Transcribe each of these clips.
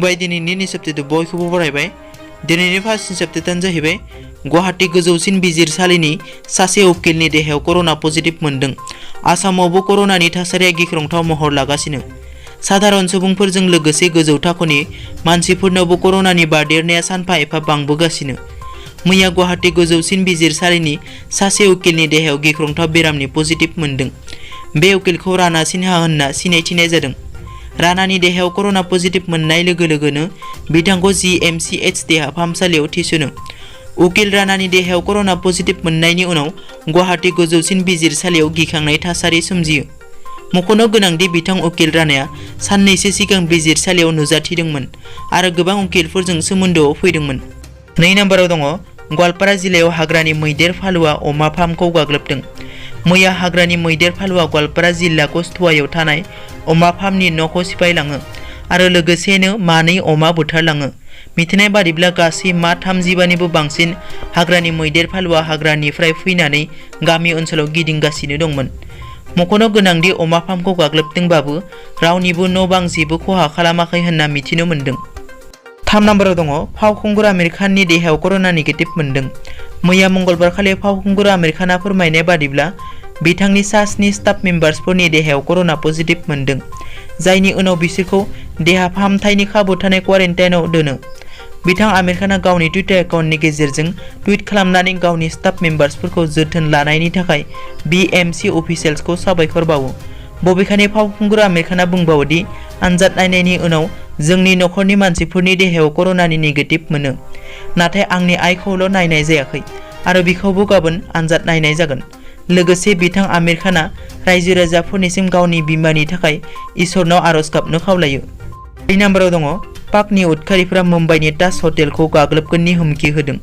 खुलुमबाय। दिनैनि निसप्तेखौ बयखौबो बरायबाय। दिनैनि फार्स्ट निसप्तेआनो जाहैबाय गुवाहाटी गोजौसिन बिजिरसालिनि सासे उकिलनि देहायाव कर'ना पजिटिव मोनदों। आसामावबो कर'नानि थासारिया गिख्रंथाव महर लागासिनो। साधारन सुबुंफोरजों लोगोसे गोजौ थाखोनि मानसिफोरनावबो कर'नानि बारदेरनाया सानफा एफा बांबोगासिनो। मैया गुवाहाटी गोजौसिन बिजिरसालिनि सासे उकिलनि देहायाव गिख्रंथाव बेरामनि पजिटिव मोनदों। बे उकिलखौ राणा सिन्हा होनना सिनायथिनाय जादों। राणानि देहायाव कर'ना पजिटिव मोननाय लोगो लोगोनो बिथांखौ GMCH देहा फाहामसालियाव थिसनो। उकिल राणानि देहायाव कर'ना पजिटिव मोननायनि उनाव गुवाहाटी गोजौसिन बिजिरसालियाव गिखांनाय थासारि सोमजियो। मख'नो गोनांदि बिथां उकिल राणाया साननैसो सिगां बिजिरसालियाव नुजाथिदोंमोन आरो गोबां उकिलफोरजों सोमोन्दोआव फैदोंमोन। 2 नम्बराव दङ गवालपारा जिल्लायाव हाग्रानि मैदेर फालोआ अमा फार्मखौ गाग्लोबदों। मैया हाग्रानि मैदेर फालोआ गवालपारा जिल्ला कस्तुवायाव थानाय अमा फार्मनि न'खौ सिफायलाङो आरो लोगोसेनो मानै अमा बुथारलाङो। मिथिनाय बादिब्ला गासै मा 35निबो बांसिन हाग्रानि मैदेर फालोआ हाग्रानिफ्राय फैनानै गामि ओनसोलाव गिदिंगासिनो दंमोन। मख'नो गोनांदि अमा फार्मखौ गाग्लोबदोंबाबो रावनिबो न' बां जेबो खहा खालामाखै होनना मिथिनो मोन्दों। 3 नम्बराव दङ फावखुंगुर आमिर खाननि देहायाव कर'ना नेगेटिभ मोनदों। मैया मंगलबारखालि फावखुंगुर आमिर खानआ फोरमायनाय बादिब्ला बिथांनि सा 7 स्टाफ मेम्बार्सफोरनि देहायाव कर'ना पजिटिभ मोनदों, जायनि उनाव बिसोरखौ देहा फाहामथायनि खाबु थानाय क्वारेन्टाइनआव दोनो। बिथां आमिर खानआ गावनि टुइटार एकाउन्टनि गेजेरजों टुइट खालामनानै गावनि स्टाफ मेम्बार्सफोरखौ जोथोन लानायनि थाखाय BMC अफिसियेल्सखौ साबायखर बावो। बबेखानि फावखुंगुर आमिर खानआ बुंबावोदि आनजाद नायनायनि उनाव जोंनि नखरनि मानसिफोरनि देहायाव कर'नानि नेगेटिभ मोनो, नाथाय आंनि आइखौल' नायनाय जायाखै आरो बिखौबो गाबोन आनजाद नायनाय जागोन। लोगोसे बिथां आमिर खानआ रायजो राजाफोरनिसिम गावनि बिमानि थाखाय इसोरनाव आरज गाबनो खावलायो। 4 नम्बराव दङ पाकनि उदखारिफोरा मुम्बाइनि ताज हटेलखौ गाग्लोबगोननि हुमखि होदों।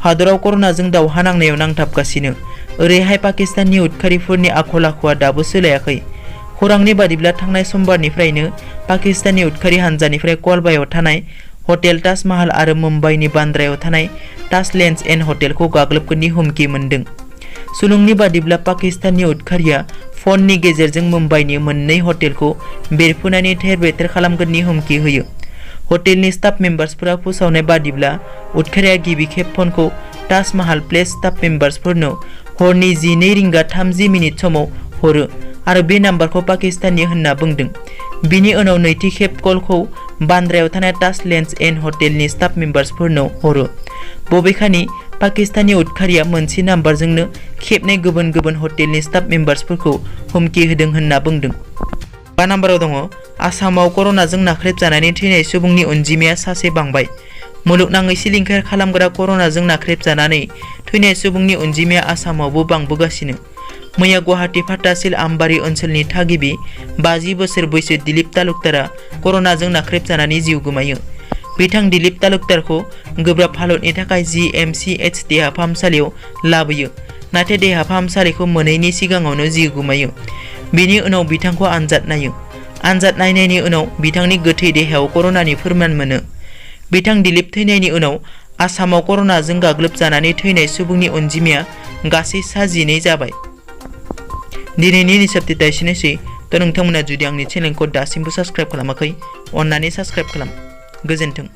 हादराव कर'नाजों दावहा नांनायाव नांथाबगासिनो। ओरैहाय पाकिस्ताननि उदखारिफोरनि आखल आखुआ दाबो सोलायाखै। खौरांनि बादिब्ला थांनाय समबारनिफ्रायनो पाकिस्ताननि उदखारि हानजानिफ्राय कलबायाव थानाय हटेल ताज महल आरो मुम्बाइनि बान्द्रायाव थानाय ताज लेन्स एन्ड हटेलखौ गाग्लोबगोननि हुमखि मोनदों। सुलुंनि बादिब्ला पाकिस्ताननि उदखारिया फननि गेजेरजों मुम्बाइनि मोननै हटेलखौ बेरफ्रुनानै थेर बेथेर खालामगोननि हुमखि होयो। हटेलनि स्टाफ मेम्बार्सफोरा फोसावनाय बादिब्ला उदखारिया गिबि खेब फनखौ ताज महल प्लेस स्टाफ मेम्बार्सफोरनो हरनि 12:30 समाव हरो आरो बे नाम्बारखौ पाकिस्ताननि होनना बुंदों। बिनि उनाव नैथि खेब कलखौ बान्द्रायाव थानाय ताज लेन्स एन्ड हटेलनि स्टाफ मेम्बार्सफोरनो हरो। बबेखानि पाकिस्ताननि उदखारिया मोनसे नाम्बारजोंनो खेबनै गुबुन गुबुन हटेलनि स्टाफ मेम्बार्सफोरखौ हुमखि होदों होनना बुंदों। 5 नम्बराव दङ आसामाव कर'नाजों नाख्रेबजानानै थैनाय सुबुंनि अनजिमाया सासे बांबाय। मुलुगनाङै सिलिंखार खालामग्रा कर'नाजों नाख्रेबजानानै थैनाय सुबुंनि अनजिमाया आसामावबो बांबोगासिनो। मैया गुवाहाटी फाथासिल आमबारि ओनसोलनि थागिबि 50 बोसोर बैसो दिलीप तालुकदारआ कर'नाजों नाख्रेबजानानै जिउ गोमायो। बिथां दिलीप तालुकदारखौ गोब्राब हालोदनि थाखाय GMCH देहा फाहामसालियाव लाबोयो, नाथाय देहा फाहामसालिखौ मोनैनि सिगाङावनो जिउ गोमायो। बिनि उनाव बिथांखौ आनजाद नायो। आनजाद नायनायनि उनाव बिथांनि गोथै देहायाव कर'नानि फोरमान मोनो। बिथां दिलीप थैनायनि उनाव आसामाव कर'नाजों गाग्लोबजानानै थैनाय सुबुंनि अनजिमाया गासै 19 जाबाय। दिनैनि निसप्तेआ एसेनोसै। नोंथांमोना जुदि आंनि चेनेलखौ दासिमबो साबस्क्राइब खालामाखै, अन्नानै साबस्क्राइब खालाम। गोजोन्थों।